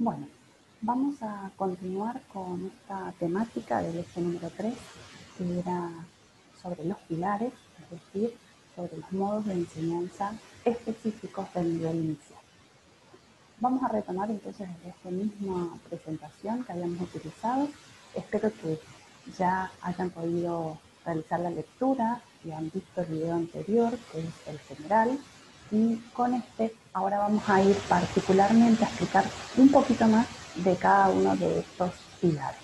Bueno, vamos a continuar con esta temática del eje número 3, que era sobre los pilares, es decir, sobre los modos de enseñanza específicos del nivel inicial. Vamos a retomar entonces esta misma presentación que habíamos utilizado. Espero que ya hayan podido realizar la lectura y han visto el video anterior, que es el general, y con este ahora vamos a ir particularmente a explicar un poquito más de cada uno de estos pilares.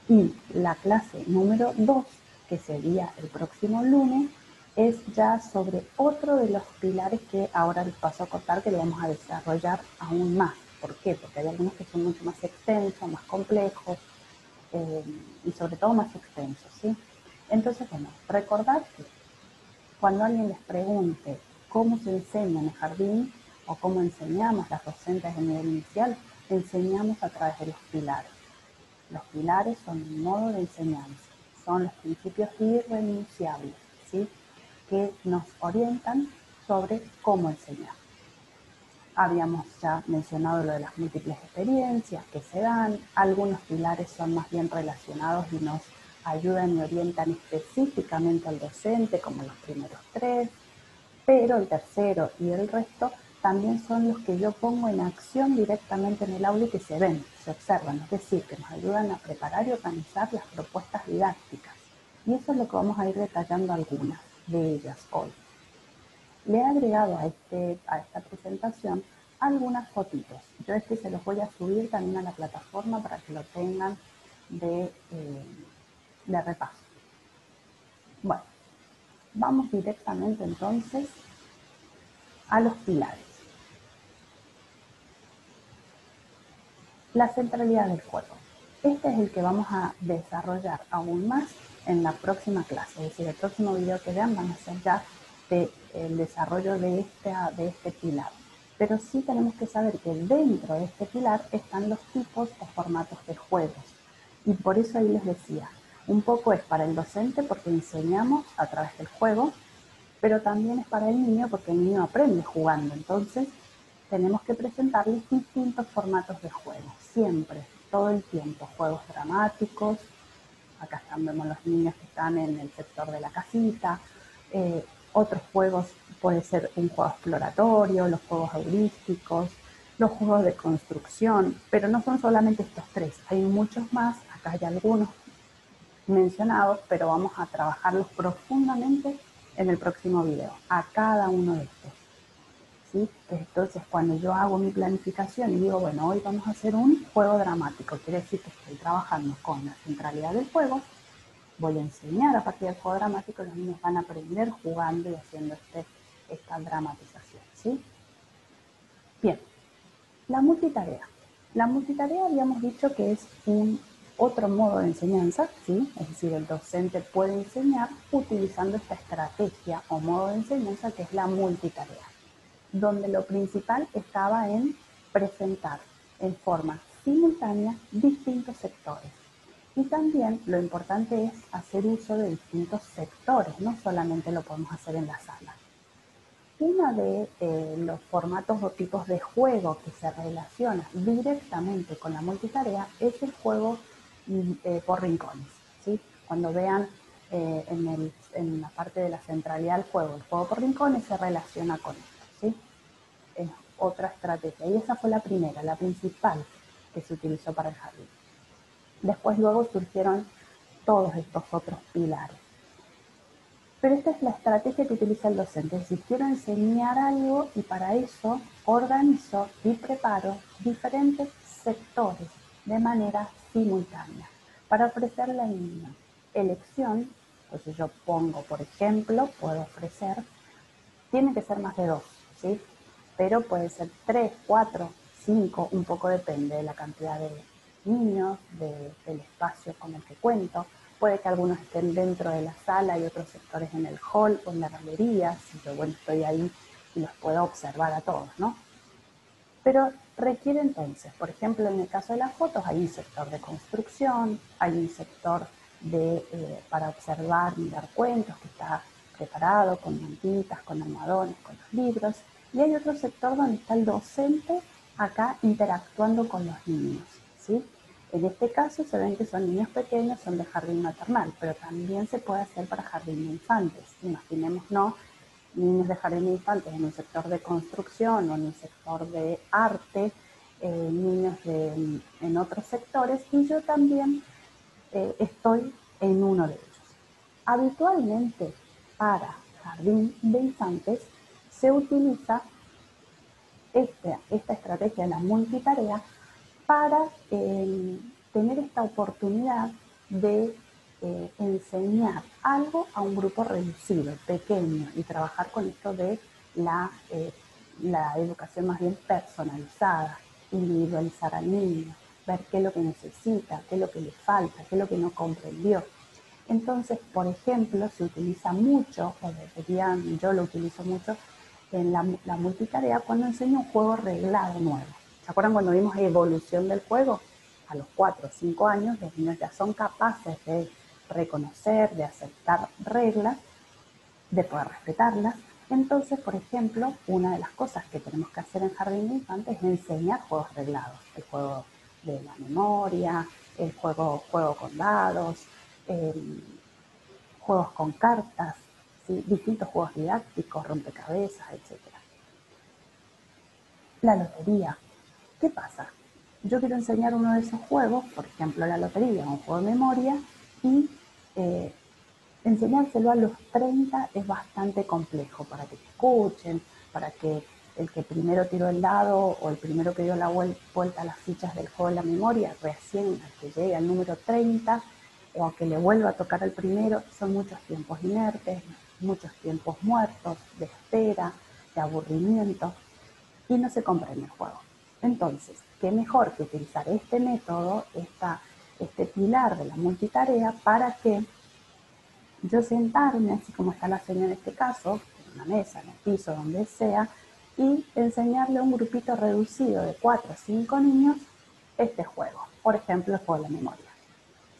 Y la clase número 2, que sería el próximo lunes, es ya sobre otro de los pilares que ahora les paso a contar, que lo vamos a desarrollar aún más. ¿Por qué? Porque hay algunos que son mucho más extensos, más complejos y sobre todo más extensos, ¿sí? Entonces, bueno, recordad que cuando alguien les pregunte cómo se enseña en el jardín o cómo enseñamos las docentes de nivel inicial, enseñamos a través de los pilares. Los pilares son un modo de enseñanza, son los principios irrenunciables, ¿sí?, que nos orientan sobre cómo enseñar. Habíamos ya mencionado lo de las múltiples experiencias que se dan, algunos pilares son más bien relacionados y nos ayudan y orientan específicamente al docente, como los primeros 3, pero el tercero y el resto también son los que yo pongo en acción directamente en el aula y que se ven, se observan, es decir, que nos ayudan a preparar y organizar las propuestas didácticas. Y eso es lo que vamos a ir detallando algunas de ellas hoy. Le he agregado a esta presentación algunas fotitos. Yo se los voy a subir también a la plataforma para que lo tengan de repaso. Bueno, vamos directamente entonces a los pilares. La centralidad del juego. Este es el que vamos a desarrollar aún más en la próxima clase, es decir, el próximo video que vean van a ser ya el desarrollo de este pilar. Pero sí tenemos que saber que dentro de este pilar están los tipos o formatos de juegos. Y por eso ahí les decía, un poco es para el docente porque enseñamos a través del juego, pero también es para el niño porque el niño aprende jugando. Entonces, tenemos que presentarles distintos formatos de juego, siempre, todo el tiempo, juegos dramáticos, acá vemos los niños que están en el sector de la casita, otros juegos, puede ser un juego exploratorio, los juegos heurísticos, los juegos de construcción, pero no son solamente estos 3, hay muchos más, acá hay algunos mencionados, pero vamos a trabajarlos profundamente en el próximo video, a cada uno de estos. ¿Sí? Entonces, cuando yo hago mi planificación y digo, bueno, hoy vamos a hacer un juego dramático, quiere decir que estoy trabajando con la centralidad del juego, voy a enseñar a partir del juego dramático, los niños van a aprender jugando y haciendo esta dramatización, ¿sí? Bien, la multitarea. La multitarea habíamos dicho que es otro modo de enseñanza, ¿sí? Es decir, el docente puede enseñar utilizando esta estrategia o modo de enseñanza que es la multitarea, donde lo principal estaba en presentar en forma simultánea distintos sectores. Y también lo importante es hacer uso de distintos sectores, no solamente lo podemos hacer en la sala. Uno de los formatos o tipos de juego que se relaciona directamente con la multitarea es el juego por rincones, ¿sí? Cuando vean en la parte de la centralidad del juego, el juego por rincones se relaciona con esto, ¿sí? Es otra estrategia. Y esa fue la primera, la principal que se utilizó para el jardín. Después luego surgieron todos estos otros pilares. Pero esta es la estrategia que utiliza el docente. Es decir, quiero enseñar algo y para eso organizo y preparo diferentes sectores de manera simultánea para ofrecerle al niño elección. Pues si yo pongo, por ejemplo, puedo ofrecer, tiene que ser más de 2, ¿sí? Pero puede ser 3, 4, 5, un poco depende de la cantidad de niños, del espacio con el que cuento. Puede que algunos estén dentro de la sala y otros sectores en el hall o en la galería, si yo estoy ahí y los puedo observar a todos, ¿no? Pero requiere entonces, por ejemplo, en el caso de las fotos, hay un sector de construcción, hay un sector para observar, mirar cuentos, que está preparado con mantitas, con almohadones, con los libros, y hay otro sector donde está el docente acá interactuando con los niños, ¿sí? En este caso se ven que son niños pequeños, son de jardín maternal, pero también se puede hacer para jardín de infantes. Imaginémonos niños de jardín de infantes en un sector de construcción o en un sector de arte, niños en otros sectores, y yo también estoy en uno de ellos. Habitualmente para jardín de infantes se utiliza esta estrategia de la multitarea para tener esta oportunidad de enseñar algo a un grupo reducido, pequeño, y trabajar con esto de la educación más bien personalizada, individualizar al niño, ver qué es lo que necesita, qué es lo que le falta, qué es lo que no comprendió. Entonces, por ejemplo, se utiliza mucho, o yo lo utilizo mucho, en la multitarea cuando enseño un juego reglado nuevo. ¿Se acuerdan cuando vimos evolución del juego? A los 4 o 5 años los niños ya son capaces de reconocer, de aceptar reglas, de poder respetarlas. Entonces, por ejemplo, una de las cosas que tenemos que hacer en jardín de infantes es enseñar juegos reglados. El juego de la memoria, el juego con dados, juegos con cartas, ¿sí? Distintos juegos didácticos, rompecabezas, etc. La lotería. ¿Qué pasa? Yo quiero enseñar uno de esos juegos, por ejemplo la lotería, un juego de memoria, y enseñárselo a los 30 es bastante complejo para que te escuchen, para que el que primero tiró el dado o el primero que dio la vuelta a las fichas del juego de la memoria, recién al que llegue al número 30 o a que le vuelva a tocar al primero, son muchos tiempos inertes, muchos tiempos muertos, de espera, de aburrimiento, y no se comprende el juego. Entonces, qué mejor que utilizar este método, este pilar de la multitarea, para que yo sentarme, así como está la señora en este caso, en una mesa, en el piso, donde sea, y enseñarle a un grupito reducido de 4 o 5 niños este juego. Por ejemplo, el juego de la memoria,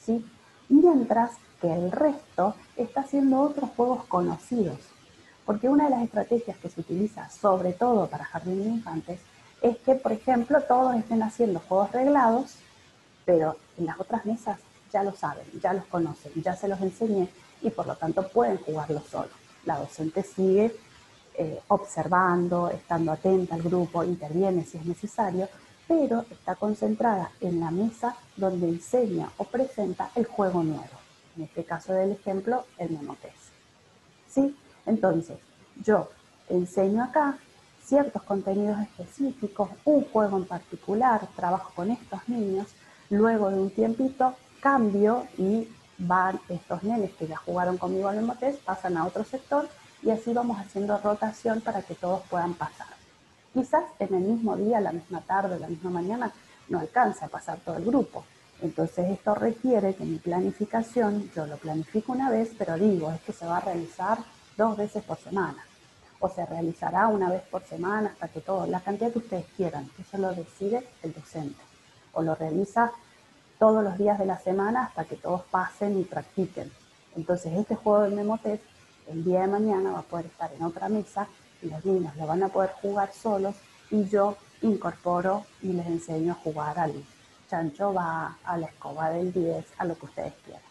¿sí? Mientras que el resto está haciendo otros juegos conocidos. Porque una de las estrategias que se utiliza, sobre todo para jardín de infantes, es que, por ejemplo, todos estén haciendo juegos reglados, pero en las otras mesas ya lo saben, ya los conocen, ya se los enseñé y por lo tanto pueden jugarlo solos. La docente sigue observando, estando atenta al grupo, interviene si es necesario, pero está concentrada en la mesa donde enseña o presenta el juego nuevo. En este caso del ejemplo, el Memotes. ¿Sí? Entonces, yo enseño acá ciertos contenidos específicos, un juego en particular, trabajo con estos niños, luego de un tiempito cambio y van estos nenes que ya jugaron conmigo al Memotes, pasan a otro sector y así vamos haciendo rotación para que todos puedan pasar. Quizás en el mismo día, la misma tarde, la misma mañana, no alcanza a pasar todo el grupo. Entonces esto requiere que mi planificación, yo lo planifico una vez, pero digo, esto se va a realizar 2 veces por semana. O se realizará una vez por semana hasta que todo, la cantidad que ustedes quieran, eso lo decide el docente. O lo realiza todos los días de la semana hasta que todos pasen y practiquen. Entonces este juego del Memotest el día de mañana va a poder estar en otra mesa y los niños lo van a poder jugar solos y yo incorporo y les enseño a jugar al chancho va, a la escoba del 10, a lo que ustedes quieran.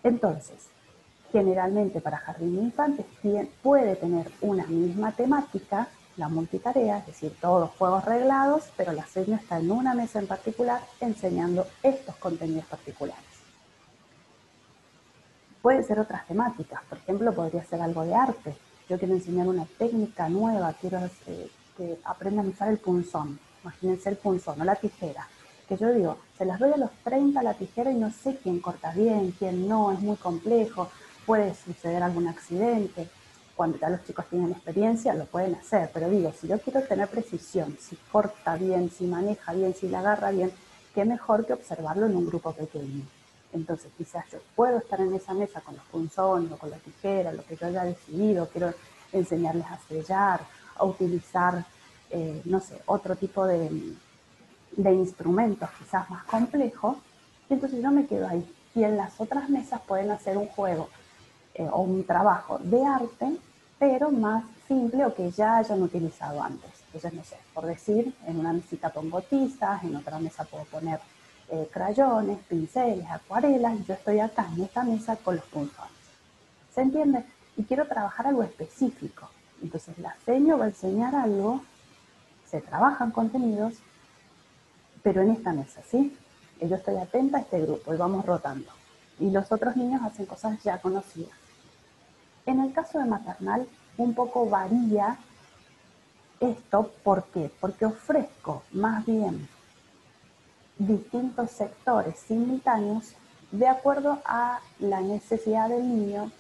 Entonces, generalmente para jardín de infantes puede tener una misma temática, la multitarea, es decir, todos juegos reglados, pero la seño está en una mesa en particular enseñando estos contenidos particulares. Pueden ser otras temáticas, por ejemplo, podría ser algo de arte. Yo quiero enseñar una técnica nueva, quiero que aprendan a usar el punzón. Imagínense el punzón o la tijera. Que yo digo, se las doy a los 30 la tijera y no sé quién corta bien, quién no, es muy complejo, puede suceder algún accidente. Cuando ya los chicos tienen experiencia lo pueden hacer, pero digo, si yo quiero tener precisión, si corta bien, si maneja bien, si la agarra bien, qué mejor que observarlo en un grupo pequeño. Entonces quizás yo puedo estar en esa mesa con los punzones o con la tijera, lo que yo haya decidido, quiero enseñarles a sellar, a utilizar, no sé, otro tipo de instrumentos quizás más complejos, y entonces yo me quedo ahí. Y en las otras mesas pueden hacer un juego o un trabajo de arte, pero más simple o que ya hayan utilizado antes. Entonces, no sé, por decir, en una mesita pongo tizas, en otra mesa puedo poner crayones, pinceles, acuarelas, y yo estoy acá en esta mesa con los punzones. ¿Se entiende? Y quiero trabajar algo específico. Entonces la seño va a enseñar algo, se trabajan contenidos, pero en esta mesa, ¿sí? Y yo estoy atenta a este grupo y vamos rotando. Y los otros niños hacen cosas ya conocidas. En el caso de maternal, un poco varía esto. ¿Por qué? Porque ofrezco más bien distintos sectores simultáneos de acuerdo a la necesidad del niño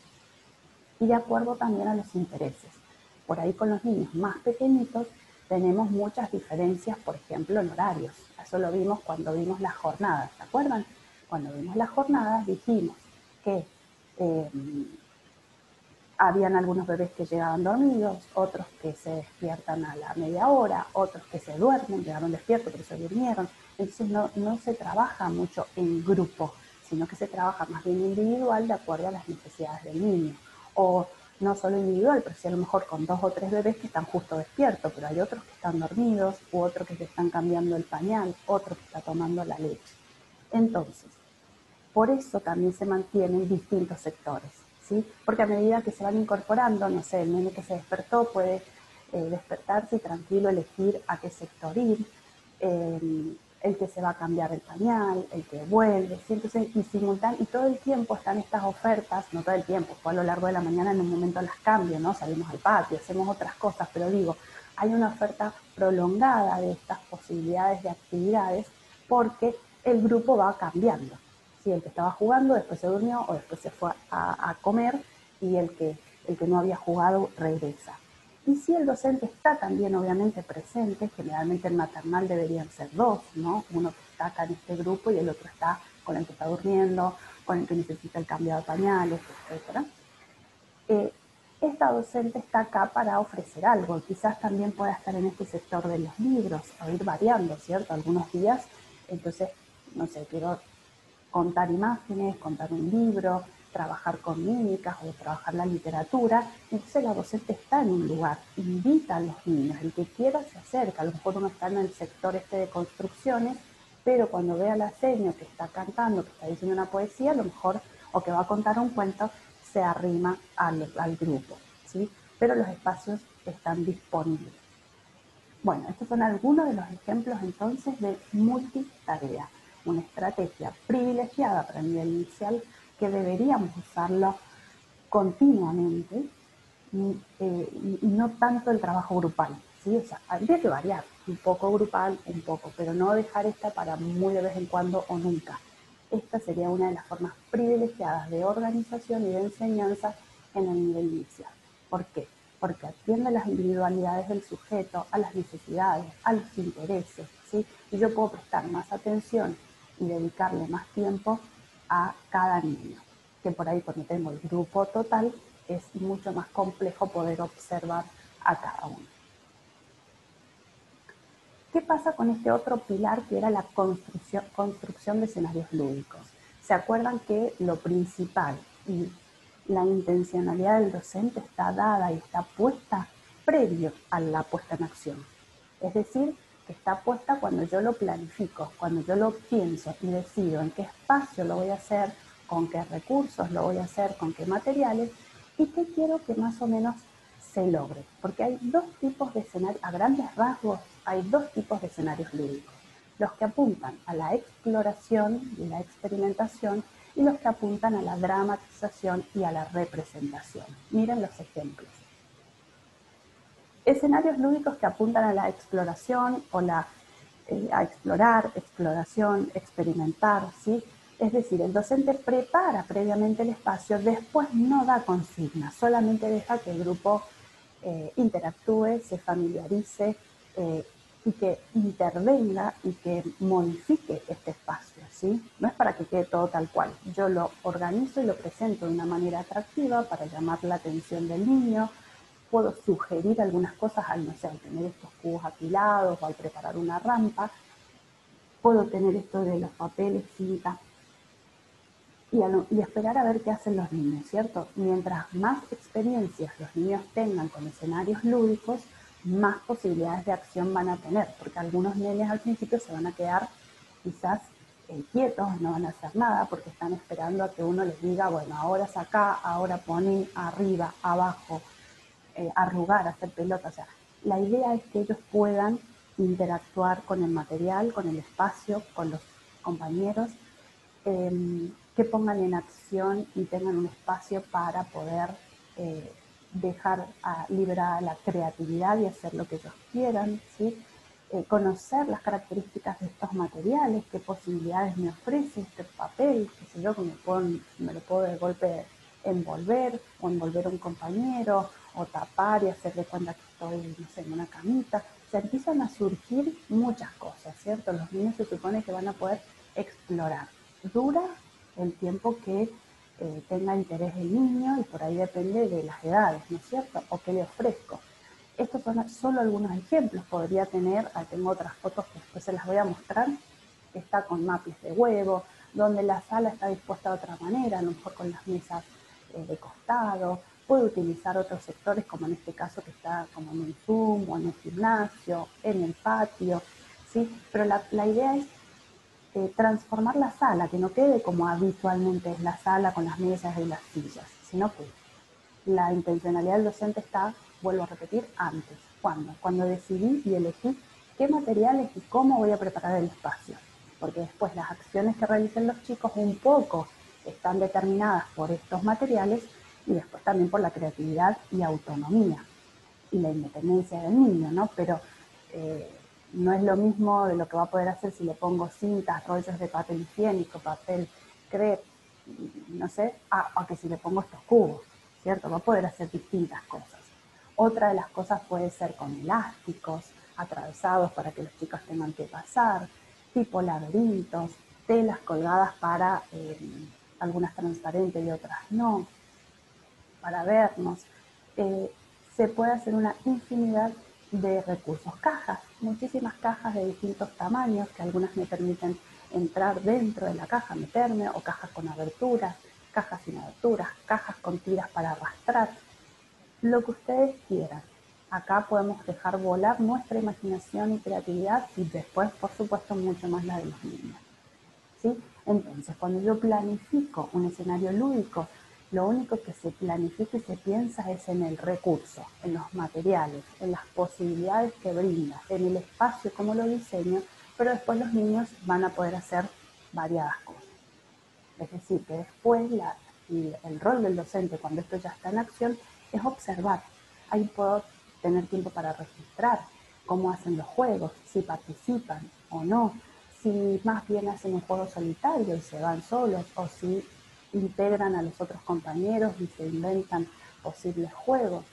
y de acuerdo también a los intereses. Por ahí con los niños más pequeñitos tenemos muchas diferencias, por ejemplo, en horarios. Eso lo vimos cuando vimos las jornadas, ¿se acuerdan? Cuando vimos las jornadas dijimos que habían algunos bebés que llegaban dormidos, otros que se despiertan a la media hora, otros que se duermen, llegaron despiertos pero se durmieron. Entonces no se trabaja mucho en grupo, sino que se trabaja más bien individual de acuerdo a las necesidades del niño. O no solo individual, pero sí a lo mejor con 2 o 3 bebés que están justo despiertos, pero hay otros que están dormidos, u otros que se están cambiando el pañal, otro que está tomando la leche. Entonces, por eso también se mantienen distintos sectores, ¿sí? Porque a medida que se van incorporando, no sé, el nene que se despertó puede despertarse y tranquilo elegir a qué sector ir, el que se va a cambiar el pañal, el que vuelve, ¿sí? Entonces, y todo el tiempo están estas ofertas, no todo el tiempo, fue a lo largo de la mañana en un momento las cambio, ¿no? Salimos al patio, hacemos otras cosas, pero digo, hay una oferta prolongada de estas posibilidades de actividades porque el grupo va cambiando. Sí, el que estaba jugando después se durmió o después se fue a comer y el que no había jugado regresa. Y si el docente está también obviamente presente, generalmente en maternal deberían ser 2, ¿no? Uno que está acá en este grupo y el otro está con el que está durmiendo, con el que necesita el cambio de pañales, etc. Esta docente está acá para ofrecer algo, quizás también pueda estar en este sector de los libros o ir variando, ¿cierto? Algunos días, entonces, no sé, quiero contar imágenes, contar un libro, trabajar con mímicas o trabajar la literatura. Entonces la docente está en un lugar, invita a los niños, el que quiera se acerca. A lo mejor uno está en el sector este de construcciones, pero cuando ve a la seño que está cantando, que está diciendo una poesía, a lo mejor, o que va a contar un cuento, se arrima al grupo, ¿sí? Pero los espacios están disponibles. Bueno, estos son algunos de los ejemplos entonces de multitarea, una estrategia privilegiada para el nivel inicial que deberíamos usarlo continuamente y no tanto el trabajo grupal, ¿sí? O sea, habría que variar, un poco grupal, un poco, pero no dejar esta para muy de vez en cuando o nunca. Esta sería una de las formas privilegiadas de organización y de enseñanza en el nivel inicial. ¿Por qué? Porque atiende a las individualidades del sujeto, a las necesidades, a los intereses, ¿sí? Y yo puedo prestar más atención y dedicarle más tiempo a cada niño, que por ahí cuando tengo el grupo total es mucho más complejo poder observar a cada uno. ¿Qué pasa con este otro pilar que era la construcción de escenarios lúdicos? ¿Se acuerdan que lo principal y la intencionalidad del docente está dada y está puesta previo a la puesta en acción? Es decir, que está puesta cuando yo lo planifico, cuando yo lo pienso y decido en qué espacio lo voy a hacer, con qué recursos lo voy a hacer, con qué materiales y qué quiero que más o menos se logre. Porque hay dos tipos de escenarios, a grandes rasgos, hay dos tipos de escenarios lúdicos. Los que apuntan a la exploración y la experimentación y los que apuntan a la dramatización y a la representación. Miren los ejemplos. Escenarios lúdicos que apuntan a la exploración o a explorar, exploración, experimentar, ¿sí? Es decir, el docente prepara previamente el espacio, después no da consignas, solamente deja que el grupo interactúe, se familiarice y que intervenga y que modifique este espacio, ¿sí? No es para que quede todo tal cual. Yo lo organizo y lo presento de una manera atractiva para llamar la atención del niño. Puedo sugerir algunas cosas al, no sé, al tener estos cubos apilados o al preparar una rampa. Puedo tener esto de los papeles, cinta y esperar a ver qué hacen los niños, ¿cierto? Mientras más experiencias los niños tengan con escenarios lúdicos, más posibilidades de acción van a tener, porque algunos nenes al principio se van a quedar quizás quietos, no van a hacer nada, porque están esperando a que uno les diga, bueno, ahora saca, ahora ponen arriba, abajo, arrugar, hacer pelota. O sea, la idea es que ellos puedan interactuar con el material, con el espacio, con los compañeros, que pongan en acción y tengan un espacio para poder dejar liberar la creatividad y hacer lo que ellos quieran, ¿sí? Conocer las características de estos materiales, qué posibilidades me ofrece este papel, qué sé yo, que me lo puedo de golpe envolver o envolver a un compañero o tapar y hacer de cuenta que estoy, no sé, en una camita. Se empiezan a surgir muchas cosas, ¿cierto? Los niños se supone que van a poder explorar. Dura el tiempo que tenga interés el niño y por ahí depende de las edades, ¿no es cierto? O qué le ofrezco. Estos son solo algunos ejemplos. Podría tener, tengo otras fotos que después se las voy a mostrar, que está con maples de huevo, donde la sala está dispuesta de otra manera, a lo mejor con las mesas de costado. Puedo utilizar otros sectores, como en este caso que está como en un Zoom o en un gimnasio, en el patio, ¿sí? Pero la idea es transformar la sala, que no quede como habitualmente es la sala con las mesas y las sillas, sino que la intencionalidad del docente está, vuelvo a repetir, antes. ¿Cuándo? Cuando decidí y elegí qué materiales y cómo voy a preparar el espacio. Porque después las acciones que realicen los chicos un poco están determinadas por estos materiales y después también por la creatividad y autonomía y la independencia del niño, ¿no? Pero no es lo mismo de lo que va a poder hacer si le pongo cintas, rollos de papel higiénico, papel crepe, no sé, a que si le pongo estos cubos, ¿cierto? Va a poder hacer distintas cosas. Otra de las cosas puede ser con elásticos atravesados para que los chicos tengan que pasar, tipo laberintos, telas colgadas para algunas transparentes y otras no, para vernos. Se puede hacer una infinidad de recursos. Cajas, muchísimas cajas de distintos tamaños, que algunas me permiten entrar dentro de la caja, meterme, o cajas con aberturas, cajas sin aberturas, cajas con tiras para arrastrar, lo que ustedes quieran. Acá podemos dejar volar nuestra imaginación y creatividad y después, por supuesto, mucho más la de los niños. ¿Sí? Entonces, cuando yo planifico un escenario lúdico, lo único que se planifica y se piensa es en el recurso, en los materiales, en las posibilidades que brinda, en el espacio, como lo diseño, pero después los niños van a poder hacer variadas cosas. Es decir, que después el rol del docente cuando esto ya está en acción es observar. Ahí puedo tener tiempo para registrar cómo hacen los juegos, si participan o no, si más bien hacen un juego solitario y se van solos, o si integran a los otros compañeros y se inventan posibles juegos.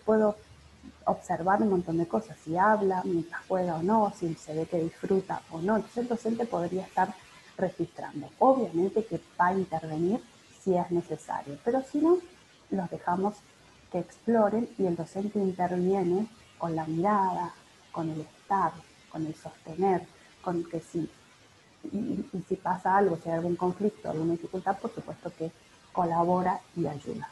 Puedo observar un montón de cosas, si habla mientras juega o no, si se ve que disfruta o no. Entonces el docente podría estar registrando. Obviamente que va a intervenir si es necesario, pero si no, los dejamos que exploren y el docente interviene con la mirada, con el estar, con el sostener, con que sí. Y si pasa algo, si hay algún conflicto, alguna dificultad, por supuesto que colabora y ayuda.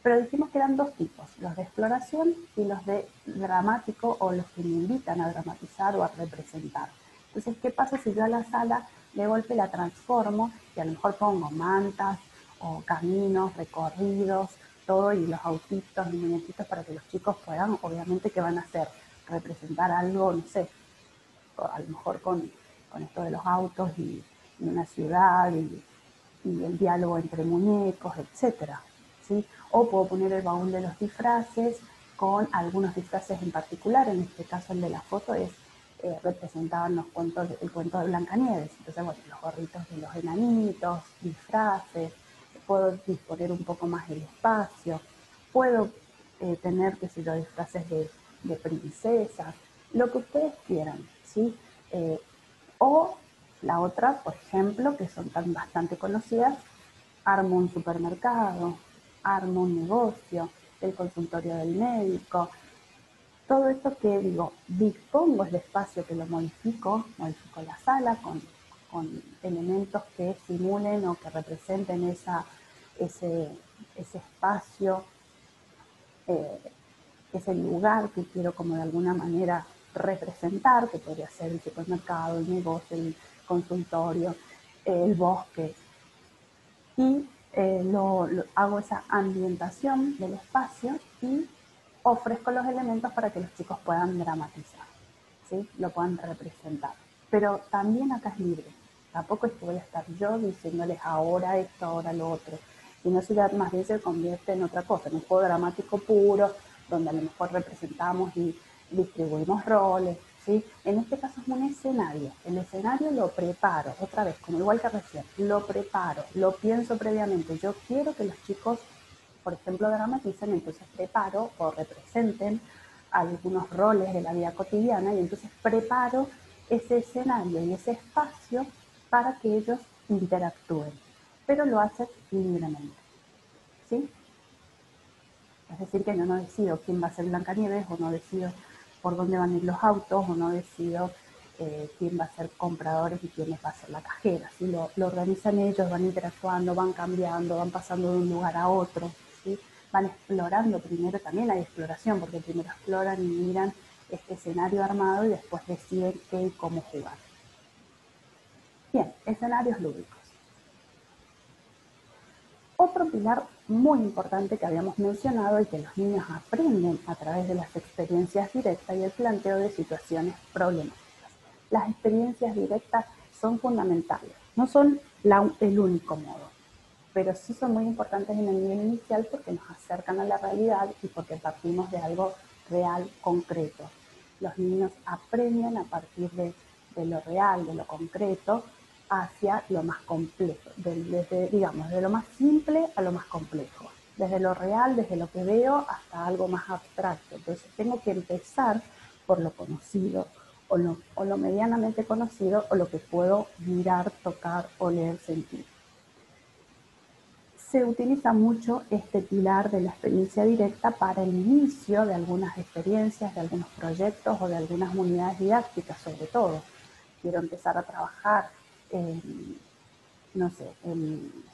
Pero dijimos que eran dos tipos, los de exploración y los de dramático, o los que me invitan a dramatizar o a representar. Entonces, ¿qué pasa si yo a la sala de golpe la transformo y a lo mejor pongo mantas o caminos, recorridos, todo, y los autitos y muñequitos para que los chicos puedan, obviamente que van a hacer, representar algo, no sé, a lo mejor con esto de los autos y una ciudad y el diálogo entre muñecos, etcétera, ¿sí? O puedo poner el baúl de los disfraces con algunos disfraces en particular. En este caso el de la foto es representaban el cuento de Blancanieves. Entonces, bueno, los gorritos de los enanitos, disfraces, puedo disponer un poco más el espacio, puedo tener, qué sé yo, disfraces de princesas, lo que ustedes quieran, ¿sí? O la otra, por ejemplo, que son tan bastante conocidas, armo un supermercado, armo un negocio, el consultorio del médico. Todo esto que digo, dispongo el espacio, que lo modifico la sala con elementos que simulen o que representen ese espacio, eh, ese lugar que quiero como de alguna manera representar, que podría ser el supermercado, el negocio, el consultorio, el bosque, y hago esa ambientación del espacio y ofrezco los elementos para que los chicos puedan dramatizar, ¿sí? Lo puedan representar. Pero también acá es libre. Tampoco es que voy a estar yo diciéndoles ahora esto, ahora lo otro. Y no ya más bien se convierte en otra cosa, en un juego dramático puro, donde a lo mejor representamos y distribuimos roles, ¿sí? En este caso es un escenario. El escenario lo preparo, otra vez, como igual que recién, lo preparo, lo pienso previamente. Yo quiero que los chicos, por ejemplo, dramaticen, entonces preparo o representen algunos roles de la vida cotidiana y entonces preparo ese escenario y ese espacio para que ellos interactúen, pero lo hacen libremente, ¿sí? Es decir, que yo no decido quién va a ser Blancanieves, o no decido por dónde van a ir los autos, o no decido quién va a ser compradores y quién va a ser la cajera. ¿Sí? Lo organizan ellos, van interactuando, van cambiando, van pasando de un lugar a otro, ¿sí? Van explorando. Primero también hay exploración, porque primero exploran y miran este escenario armado y después deciden qué y cómo jugar. Bien, escenarios lúdicos. Otro pilar muy importante que habíamos mencionado y que los niños aprenden a través de las experiencias directas y el planteo de situaciones problemáticas. Las experiencias directas son fundamentales, no son el único modo, pero sí son muy importantes en el nivel inicial porque nos acercan a la realidad y porque partimos de algo real, concreto. Los niños aprenden a partir de lo real, de lo concreto, hacia lo más complejo, desde, digamos, de lo más simple a lo más complejo, desde lo real, desde lo que veo, hasta algo más abstracto. Entonces tengo que empezar por lo conocido, o lo medianamente conocido, o lo que puedo mirar, tocar, oler, sentir. Se utiliza mucho este pilar de la experiencia directa para el inicio de algunas experiencias, de algunos proyectos o de algunas unidades didácticas, sobre todo. Quiero empezar a trabajar, no sé,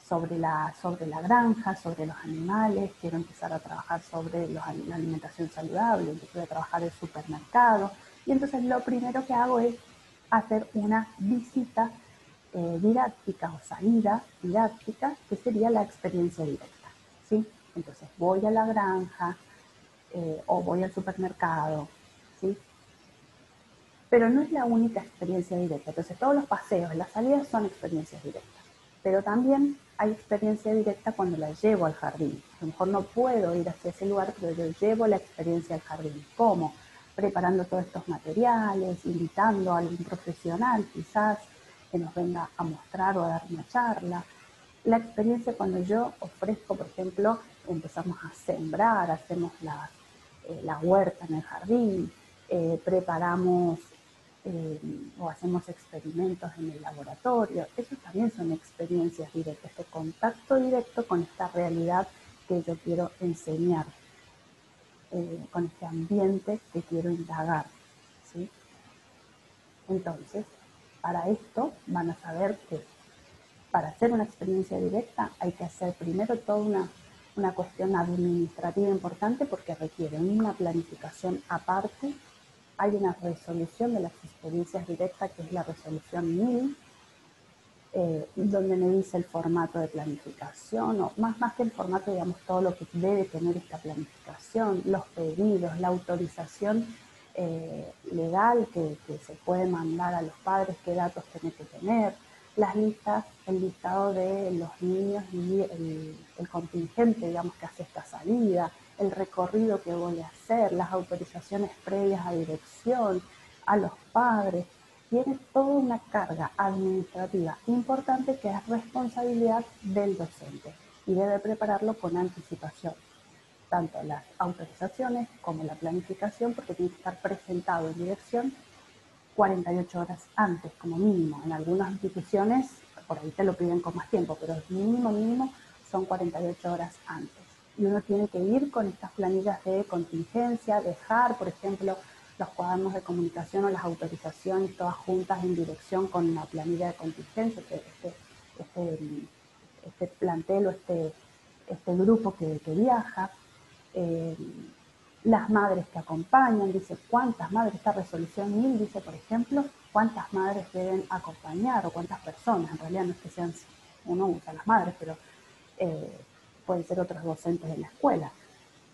sobre la granja, sobre los animales, quiero empezar a trabajar sobre la alimentación saludable, entonces voy a trabajar el supermercado. Y entonces lo primero que hago es hacer una visita didáctica o salida didáctica, que sería la experiencia directa, ¿sí? Entonces voy a la granja o voy al supermercado, ¿sí? Pero no es la única experiencia directa. Entonces todos los paseos, las salidas son experiencias directas. Pero también hay experiencia directa cuando la llevo al jardín. A lo mejor no puedo ir hacia ese lugar, pero yo llevo la experiencia al jardín. ¿Cómo? Preparando todos estos materiales, invitando a algún profesional quizás que nos venga a mostrar o a dar una charla. La experiencia cuando yo ofrezco, por ejemplo, empezamos a sembrar, hacemos la huerta en el jardín, preparamos o hacemos experimentos en el laboratorio. Eso también son experiencias directas, este contacto directo con esta realidad que yo quiero enseñar, con este ambiente que quiero indagar, ¿sí? Entonces, para esto van a saber que para hacer una experiencia directa hay que hacer primero toda una cuestión administrativa importante, porque requiere una planificación aparte. Hay una resolución de las experiencias directas, que es la resolución 1000, donde me dice el formato de planificación, o más que el formato, digamos, todo lo que debe tener esta planificación, los pedidos, la autorización legal que se puede mandar a los padres, qué datos tiene que tener, las listas, el listado de los niños y el contingente, digamos, que hace esta salida, el recorrido que voy a hacer, las autorizaciones previas a dirección, a los padres. Tiene toda una carga administrativa importante que es responsabilidad del docente y debe prepararlo con anticipación, tanto las autorizaciones como la planificación, porque tiene que estar presentado en dirección 48 horas antes, como mínimo. En algunas instituciones, por ahí te lo piden con más tiempo, pero el mínimo son 48 horas antes. Y uno tiene que ir con estas planillas de contingencia, dejar, por ejemplo, los cuadernos de comunicación o las autorizaciones todas juntas en dirección con la planilla de contingencia, este plantel o este grupo que viaja. Las madres que acompañan, dice cuántas madres, esta resolución 1000 dice, por ejemplo, cuántas madres deben acompañar o cuántas personas, en realidad no es que sean, uno usa las madres, pero pueden ser otros docentes de la escuela.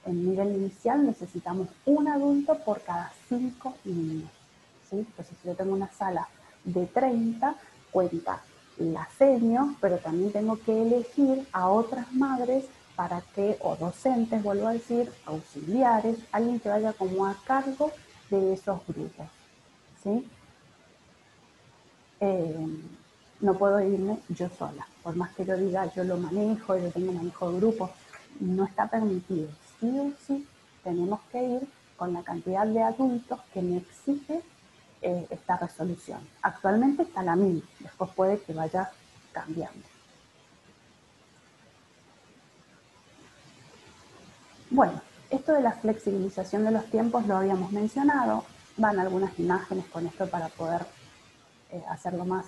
En nivel inicial necesitamos un adulto por cada 5 niños, ¿sí? Entonces, si yo tengo una sala de 30, cuenta la senio, pero también tengo que elegir a otras madres para que, o docentes, vuelvo a decir, auxiliares, alguien que vaya como a cargo de esos grupos, ¿sí? No puedo irme yo sola, por más que yo diga yo lo manejo, yo tengo manejo de grupo, no está permitido. Sí o sí tenemos que ir con la cantidad de adultos que me exige esta resolución. Actualmente está la 1000, después puede que vaya cambiando. Bueno, esto de la flexibilización de los tiempos lo habíamos mencionado, van algunas imágenes con esto para poder hacerlo más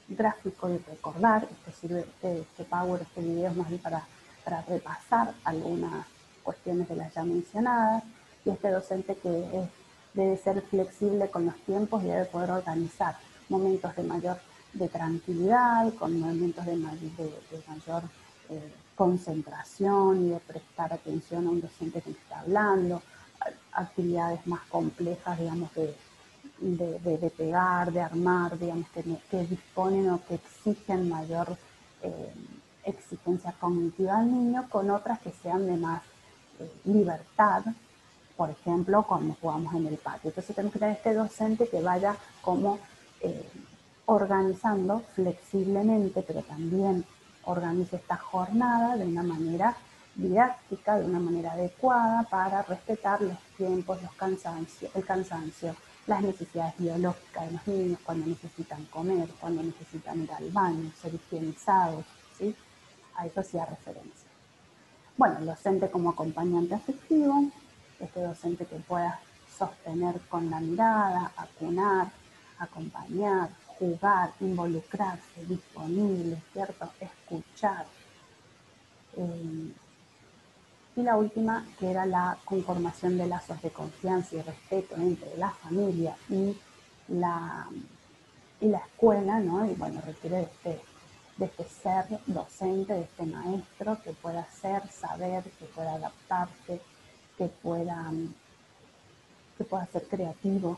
gráfico y recordar. Esto sirve, este Power, este video es más bien para repasar algunas cuestiones de las ya mencionadas, y este docente que debe ser flexible con los tiempos y debe poder organizar momentos de tranquilidad, con momentos de mayor concentración y de prestar atención a un docente que me está hablando, actividades más complejas, digamos, de pegar, de armar, digamos, que disponen o que exigen mayor exigencia cognitiva al niño, con otras que sean de más libertad, por ejemplo, cuando jugamos en el patio. Entonces tenemos que tener este docente que vaya como organizando flexiblemente, pero también organice esta jornada de una manera didáctica, de una manera adecuada para respetar los tiempos, el cansancio, las necesidades biológicas de los niños, cuando necesitan comer, cuando necesitan ir al baño, ser higienizados, ¿sí? A eso hacía referencia. Bueno, el docente como acompañante afectivo, este docente que pueda sostener con la mirada, acunar, acompañar, jugar, involucrarse, disponible, ¿cierto? Escuchar. Y la última, que era la conformación de lazos de confianza y respeto entre la familia y la escuela, ¿no? Y bueno, requiere de este ser docente, de este maestro que pueda saber, que pueda adaptarse, que pueda ser creativo,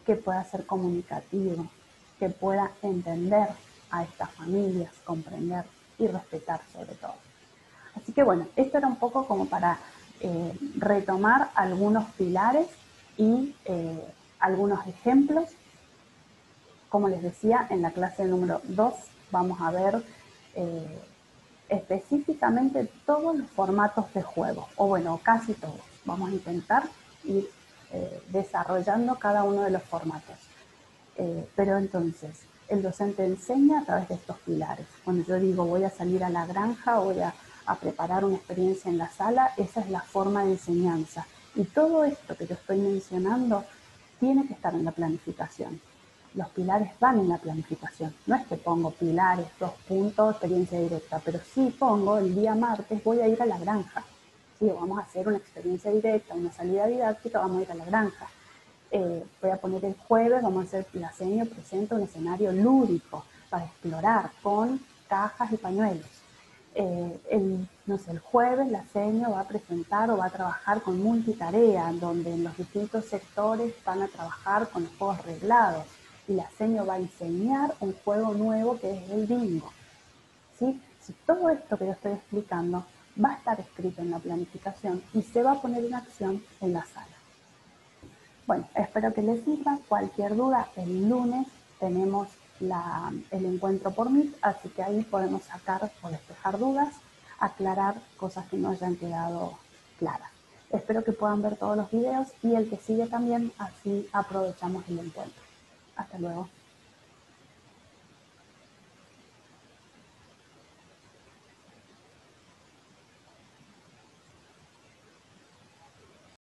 que pueda ser comunicativo, que pueda entender a estas familias, comprender y respetar sobre todo. Así que bueno, esto era un poco como para retomar algunos pilares y algunos ejemplos. Como les decía, en la clase número 2 vamos a ver específicamente todos los formatos de juego, o bueno, casi todos. Vamos a intentar ir desarrollando cada uno de los formatos. Pero entonces, el docente enseña a través de estos pilares. Cuando yo digo voy a salir a la granja, voy a preparar una experiencia en la sala, esa es la forma de enseñanza. Y todo esto que yo estoy mencionando tiene que estar en la planificación. Los pilares van en la planificación. No es que pongo pilares, 2 puntos, experiencia directa, pero sí pongo el día martes voy a ir a la granja. Sí, vamos a hacer una experiencia directa, una salida didáctica, vamos a ir a la granja. Voy a poner el jueves, vamos a hacer la senio presenta un escenario lúdico para explorar con cajas y pañuelos. No sé, el jueves la senio va a presentar o va a trabajar con multitarea, donde en los distintos sectores van a trabajar con los juegos reglados y la senio va a enseñar un juego nuevo que es el bingo. ¿Sí? Si todo esto que yo estoy explicando va a estar escrito en la planificación y se va a poner en acción en la sala. Bueno, espero que les sirva. Cualquier duda, el lunes tenemos el encuentro por Meet, así que ahí podemos sacar o despejar dudas, aclarar cosas que no hayan quedado claras. Espero que puedan ver todos los videos y el que sigue también, así aprovechamos el encuentro. Hasta luego.